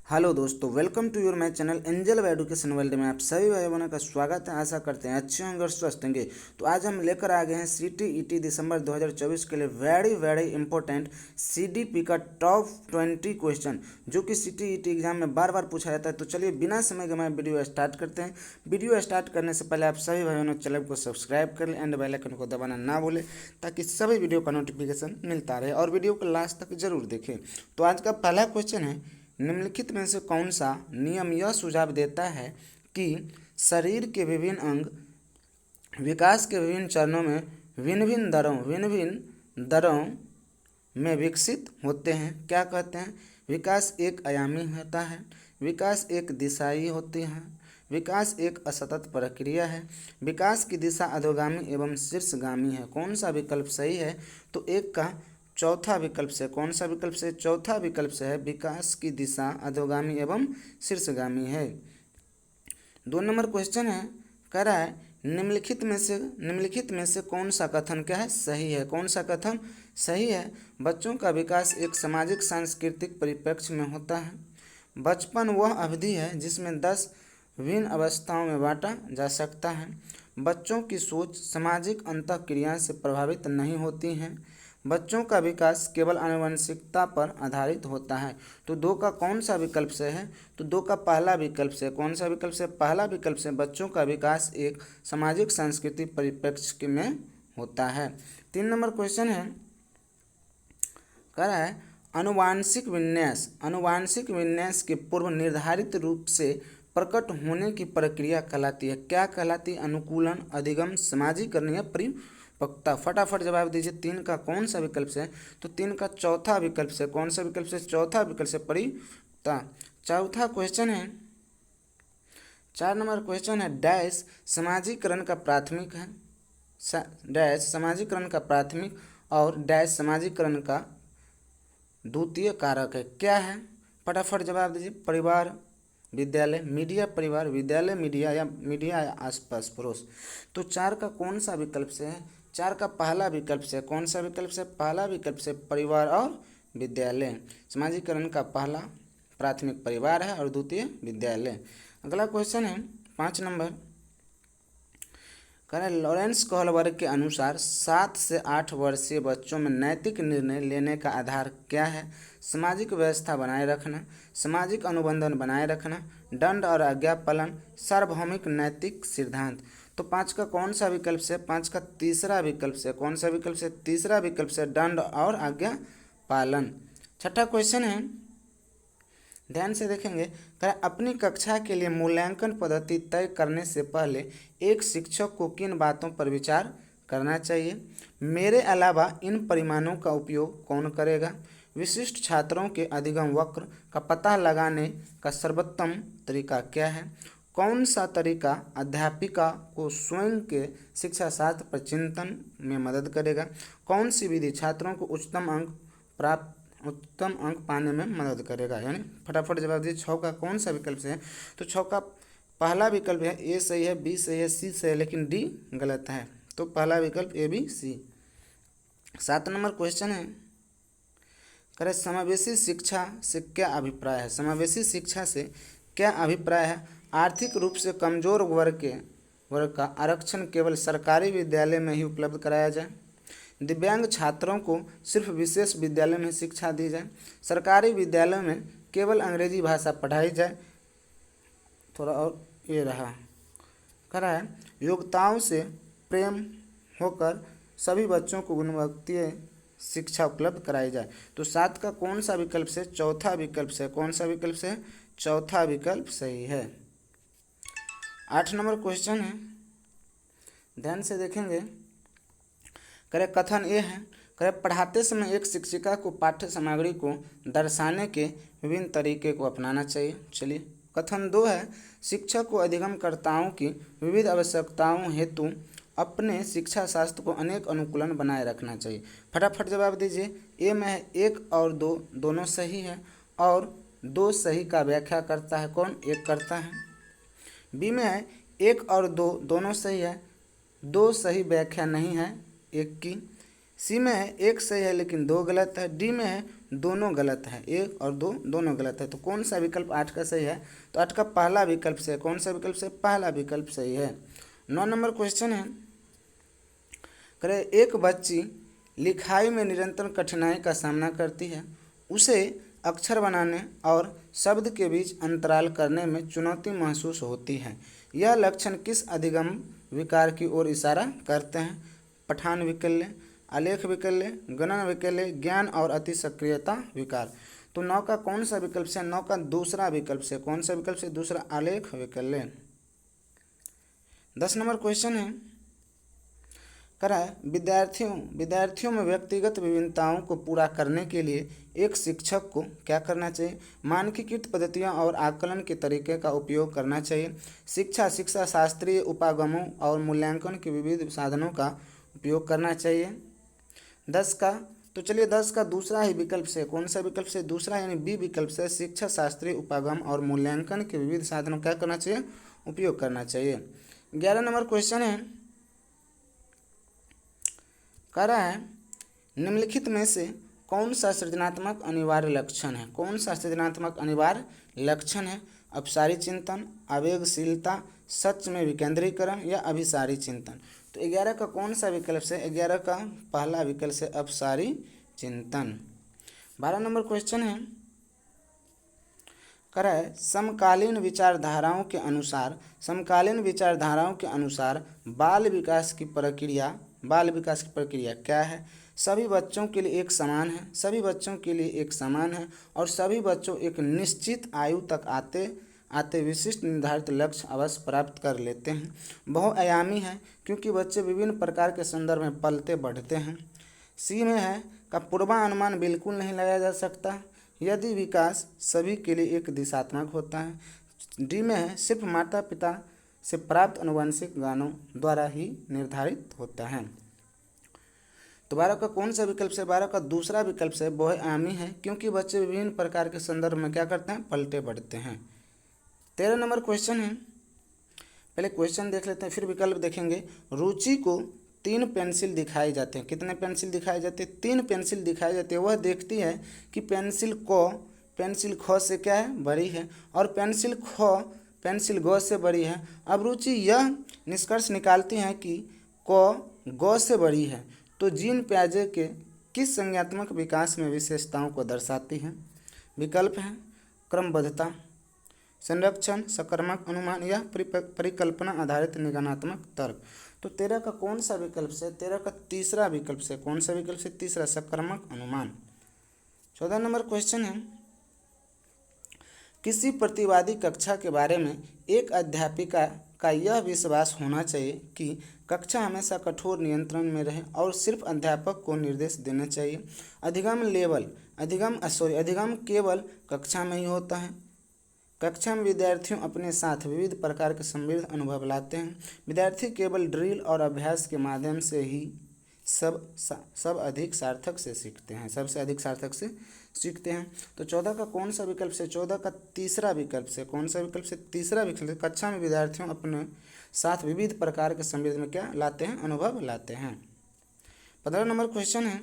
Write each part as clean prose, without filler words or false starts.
Hello दोस्तों, welcome to your my channel Angel Education World में आप सभी भाई बहनों का स्वागत है। आशा करते हैं अच्छे होंगे और स्वस्थ होंगे। तो आज हम लेकर आ गए हैं CTET दिसंबर 2024 के लिए वेरी इंपॉर्टेंट CDP का टॉप 20 क्वेश्चन, जो कि CTET एग्जाम में बार बार पूछा जाता है। तो चलिए बिना समय गंवाए वीडियो स्टार्ट करते हैं। वीडियो स्टार्ट करने से पहले आप सभी भाई बहनों चैनल को सब्सक्राइब कर लें एंड बेल आइकन को दबाना ना भूलें, ताकि सभी वीडियो का नोटिफिकेशन मिलता रहे और वीडियो को लास्ट तक जरूर देखें। तो आज का पहला क्वेश्चन है, निम्नलिखित में से कौन सा नियम यह सुझाव देता है कि शरीर के विभिन्न अंग विकास के विभिन्न चरणों में भिन्न दरों में विकसित होते हैं। क्या कहते हैं? विकास एक आयामी होता है, विकास एक दिशाई होती है, विकास एक असतत प्रक्रिया है, विकास की दिशा अधोगामी एवं शीर्षगामी है। कौन सा विकल्प सही है? तो एक का चौथा विकल्प से, कौन सा विकल्प से? चौथा विकल्प से है, विकास की दिशा अधोगामी एवं शीर्षगामी है। 2 नंबर क्वेश्चन है, कह रहा है निम्नलिखित में से कौन सा कथन क्या है? सही है। कौन सा कथन सही है? बच्चों का विकास एक सामाजिक सांस्कृतिक परिप्रेक्ष्य में होता है। बचपन वह अवधि है जिसमें 10 विभिन्न अवस्थाओं में बांटा जा सकता है। बच्चों की सोच सामाजिक अंतःक्रिया से प्रभावित नहीं होती है। बच्चों का विकास केवल आनुवंशिकता पर आधारित होता है। तो 2 का कौन सा विकल्प से है? तो 2 का पहला विकल्प से। कौन सा विकल्प से? पहला विकल्प से, बच्चों का विकास एक सामाजिक सांस्कृतिक परिप्रेक्ष्य में होता है। 3 नंबर क्वेश्चन है, कह रहा है अनुवांशिक विन्यास के पूर्व निर्धारित रूप से प्रकट होने की प्रक्रिया कहलाती है। क्या कहलाती है? अनुकूलन, अधिगम, समाजीकरण या परिपक्वता। फटाफट जवाब दीजिए। 3 का कौन सा विकल्प से? तो 3 का चौथा विकल्प से। कौन सा विकल्प से? चौथा विकल्प से, परिपक्वता। चौथा क्वेश्चन है, 4 नंबर क्वेश्चन है, डैश समाजीकरण का प्राथमिक है, डैश समाजीकरण का प्राथमिक और डैश समाजीकरण का द्वितीय कारक है। क्या है? फटाफट जवाब दीजिए। परिवार, विद्यालय, मीडिया, परिवार, विद्यालय, मीडिया या आसपास पड़ोस। तो 4 का कौन सा विकल्प से है? 4 का पहला विकल्प से। कौन सा विकल्प से? पहला विकल्प से, परिवार और विद्यालय। समाजीकरण का पहला प्राथमिक परिवार है और द्वितीय विद्यालय। अगला क्वेश्चन है 5 नंबर, करें लॉरेंस कोहलबर्ग के अनुसार 7 से 8 वर्षीय बच्चों में नैतिक निर्णय लेने का आधार क्या है? सामाजिक व्यवस्था बनाए रखना, सामाजिक अनुबंधन बनाए रखना, दंड और आज्ञा पालन, सार्वभौमिक नैतिक सिद्धांत। तो 5 का कौन सा विकल्प से? 5 का तीसरा विकल्प से। कौन सा विकल्प से? तीसरा विकल्प से, दंड और आज्ञा पालन। 6ठा क्वेश्चन है, ध्यान से देखेंगे, अपनी कक्षा के लिए मूल्यांकन पद्धति तय करने से पहले एक शिक्षक को किन बातों पर विचार करना चाहिए? मेरे अलावा इन परिमाणों का उपयोग कौन करेगा? विशिष्ट छात्रों के अधिगम वक्र का पता लगाने का सर्वोत्तम तरीका क्या है? कौन सा तरीका अध्यापिका को स्वयं के शिक्षा शास्त्र पर चिंतन में मदद करेगा? कौन सी विधि छात्रों को उत्तम अंक पाने में मदद करेगा? यानी फटाफट जवाब दीजिए। 6 का कौन सा विकल्प से है? तो 6 का पहला विकल्प है, ए सही है, बी सही है, सी सही है, लेकिन डी गलत है। तो पहला विकल्प ए, बी, सी। 7 नंबर क्वेश्चन है, करें समावेशी शिक्षा से क्या अभिप्राय है? समावेशी शिक्षा से क्या अभिप्राय है? आर्थिक रूप से कमजोर वर्ग का आरक्षण केवल सरकारी विद्यालय में ही उपलब्ध कराया जाए, दिव्यांग छात्रों को सिर्फ विशेष विद्यालय में शिक्षा दी जाए, सरकारी विद्यालयों में केवल अंग्रेजी भाषा पढ़ाई जाए। थोड़ा और ये रहा, कह रहा है योग्यताओं से प्रेम होकर सभी बच्चों को गुणवत्तीय शिक्षा उपलब्ध कराई जाए। तो 7 का कौन सा विकल्प से? चौथा विकल्प से। कौन सा विकल्प से? चौथा विकल्प सही है। 8 नंबर क्वेश्चन है, ध्यान से देखेंगे, करे कथन ये है, करे पढ़ाते समय एक शिक्षिका को पाठ्य सामग्री को दर्शाने के विभिन्न तरीके को अपनाना चाहिए। चलिए, कथन 2 है, शिक्षक को अधिगमकर्ताओं की विविध आवश्यकताओं हेतु अपने शिक्षा शास्त्र को अनेक अनुकूलन बनाए रखना चाहिए। फटाफट जवाब दीजिए। ए में है 1 और 2 दोनों सही है और 2 सही का व्याख्या करता है कौन? 1 करता है। बी में है 1 और 2 दोनों सही है, 2 सही व्याख्या नहीं है 1 की। सी में है एक सही है लेकिन दो गलत है। डी में है दोनों गलत है, एक और दो दोनों गलत है। तो कौन सा विकल्प 8 का सही है? तो 8 का पहला विकल्प सही है। कौन सा विकल्प सही? पहला विकल्प सही है। 9 नंबर क्वेश्चन है, करे एक बच्ची लिखाई में निरंतर कठिनाई का सामना करती है। उसे अक्षर बनाने और शब्द के बीच अंतराल करने में चुनौती महसूस होती है। यह लक्षण किस अधिगम विकार की ओर इशारा करते हैं? पठान विकल्य, आलेख विकल्य, गणन विकल्य, ज्ञान और अति सक्रियता विकार। तो 9 का कौन सा विकल्प से? 9 का दूसरा विकल्प से। कौन सा विकल्प से? दूसरा, आलेख विकल्य। 10 नंबर क्वेश्चन है, करा है विद्यार्थियों में व्यक्तिगत विभिन्नताओं को पूरा करने के लिए एक शिक्षक को क्या करना चाहिए? मानकीकृत पद्धतियों और आकलन के तरीके का उपयोग करना चाहिए। शिक्षा शास्त्रीय उपागमों और मूल्यांकन के विविध साधनों का उपयोग करना चाहिए। 10 का, तो चलिए 10 का दूसरा ही विकल्प से। कौन सा विकल्प से? दूसरा यानी बी विकल्प से, शिक्षा शास्त्रीय उपागम और मूल्यांकन के विविध साधनों क्या करना चाहिए? उपयोग करना चाहिए। 11 नंबर क्वेश्चन है, कह रहा है निम्नलिखित में से कौन सा सृजनात्मक अनिवार्य लक्षण है? कौन सा सृजनात्मक अनिवार्य लक्षण है? अपसारी चिंतन, आवेगशीलता, सच में विकेंद्रीकरण या अभिसारी चिंतन। तो 11 का कौन सा विकल्प से? 11 का पहला विकल्प से, अपसारी चिंतन। 12 नंबर क्वेश्चन है, करा है समकालीन विचारधाराओं के अनुसार बाल विकास की प्रक्रिया क्या है? सभी बच्चों के लिए एक समान है, और सभी बच्चों एक निश्चित आयु तक आते विशिष्ट निर्धारित लक्ष्य अवश्य प्राप्त कर लेते हैं। बहुआयामी है क्योंकि बच्चे विभिन्न प्रकार के संदर्भ में पलते बढ़ते हैं। सी में है का पूर्वानुमान बिल्कुल नहीं लगाया जा सकता यदि विकास सभी के लिए एक दिशात्मक होता है। डी में है सिर्फ माता पिता से प्राप्त आनुवंशिक गानों द्वारा ही निर्धारित होता है। तो 12 का कौन सा विकल्प से? 12 का दूसरा विकल्प से, बहुआयामी है क्योंकि बच्चे विभिन्न प्रकार के संदर्भ में क्या करते हैं? पलटे बढ़ते हैं। 13 नंबर क्वेश्चन है, पहले क्वेश्चन देख लेते हैं फिर विकल्प देखेंगे। रुचि को 3 पेंसिल दिखाई जाते हैं। कितने पेंसिल दिखाए जाते हैं? 3 पेंसिल दिखाई जाती है। वह देखती है कि पेंसिल ख से क्या है? बड़ी है, और पेंसिल ग से बड़ी है। अब रुचि यह निष्कर्ष निकालती है कि क ग से बड़ी है। तो जीन पियाजे के किस संज्ञानात्मक विकास में विशेषताओं को दर्शाती है? विकल्प है क्रमबद्धता, संरक्षण, सकर्मक अनुमान या परिकल्पना आधारित निगमनात्मक तर्क। तो 13 का कौन सा विकल्प से? 13 का तीसरा विकल्प से। कौन सा विकल्प से? तीसरा, सकर्मक अनुमान। 14 नंबर क्वेश्चन है, किसी प्रतिवादी कक्षा के बारे में एक अध्यापिका का यह विश्वास होना चाहिए कि कक्षा हमेशा कठोर नियंत्रण में रहे और सिर्फ अध्यापक को निर्देश देने चाहिए। अधिगम केवल कक्षा में ही होता है। कक्षा में विद्यार्थियों अपने साथ विविध प्रकार के समृद्ध अनुभव लाते हैं। विद्यार्थी केवल ड्रिल और अभ्यास के माध्यम से ही सबसे अधिक सार्थक से सीखते हैं। तो 14 का कौन सा विकल्प से? 14 का तीसरा विकल्प से। कौन सा विकल्प से? तीसरा विकल्प से, कक्षा में विद्यार्थियों अपने साथ विविध प्रकार के समृद्ध में क्या लाते हैं? अनुभव लाते हैं। 15 नंबर क्वेश्चन है,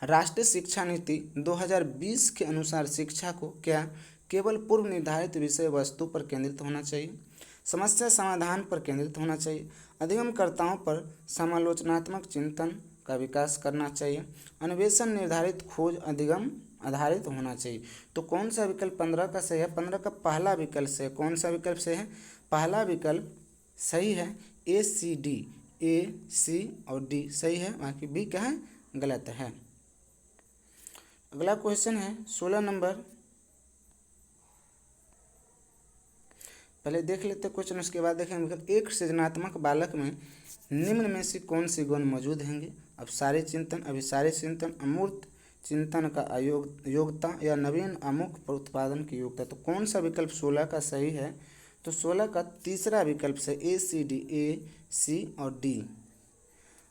राष्ट्रीय शिक्षा नीति 2020 के अनुसार शिक्षा को क्या केवल पूर्व निर्धारित विषय वस्तु पर केंद्रित होना चाहिए, समस्या समाधान पर केंद्रित होना चाहिए, अधिगमकर्ताओं पर समालोचनात्मक चिंतन का विकास करना चाहिए, अन्वेषण निर्धारित खोज अधिगम आधारित होना चाहिए। तो कौन सा विकल्प 15 का सही है? 15 का पहला विकल्प से। कौन सा विकल्प से है? पहला विकल्प सही है। ए सी और डी सही है, बाकी बी क्या है? गलत है। अगला क्वेश्चन है 16 नंबर, पहले देख लेते क्वेश्चन उसके बाद देखेंगे। एक सृजनात्मक बालक में निम्न में से कौन सी गुण मौजूद होंगे? अपसारी चिंतन, अभिसारी चिंतन, अमूर्त चिंतन का योग्यता या नवीन अमुक उत्पादन की योग्यता। तो कौन सा विकल्प 16 का सही है? तो 16 का तीसरा विकल्प से, ए सी और डी।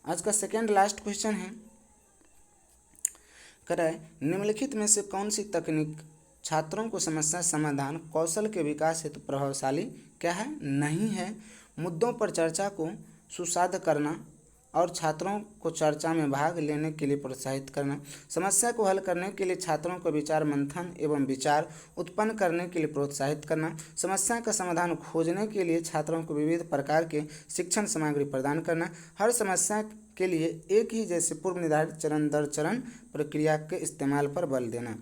आज का सेकेंड लास्ट क्वेश्चन है, कराए निम्नलिखित में से कौन सी तकनीक छात्रों को समस्या समाधान कौशल के विकास हेतु प्रभावशाली क्या है? नहीं है। मुद्दों पर चर्चा को सुसाध्य करना और छात्रों को चर्चा में भाग लेने के लिए प्रोत्साहित करना। समस्या को हल करने के लिए छात्रों को विचार मंथन एवं विचार उत्पन्न करने के लिए प्रोत्साहित करना। समस्या का समाधान खोजने के लिए छात्रों को विविध प्रकार के शिक्षण सामग्री प्रदान करना। हर समस्या के लिए एक ही जैसे पूर्व निर्धारित चरण दर चरण प्रक्रिया के इस्तेमाल पर बल देना।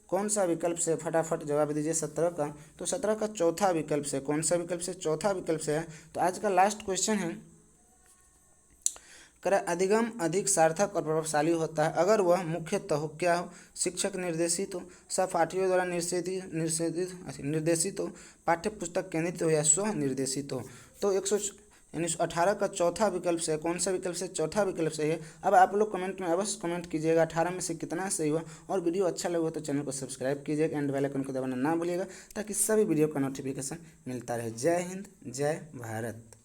कौन सा विकल्प से, फटाफट जवाब दीजिए 17 का। तो 17 का चौथा विकल्प से। कौन सा विकल्प से? चौथा विकल्प से है। तो आज का लास्ट क्वेश्चन है, कर अधिगम अधिक सार्थक और प्रभावशाली होता है अगर वह मुख्यतः क्या हो? शिक्षक निर्देशित हो, सहपाठियों द्वारा निर्देशित हो, पाठ्य पुस्तक केंद्रित हो या स्व निर्देशित हो। तो 118 का चौथा विकल्प से। कौन सा विकल्प से? चौथा विकल्प सही है। अब आप लोग कमेंट में अवश्य कमेंट कीजिएगा 18 में से कितना सही हुआ। और वीडियो अच्छा लगा तो चैनल को सब्सक्राइब कीजिएगा एंड बेल आइकन को दबाना ना भूलिएगा ताकि सभी वीडियो का नोटिफिकेशन मिलता रहे। जय हिंद, जय भारत।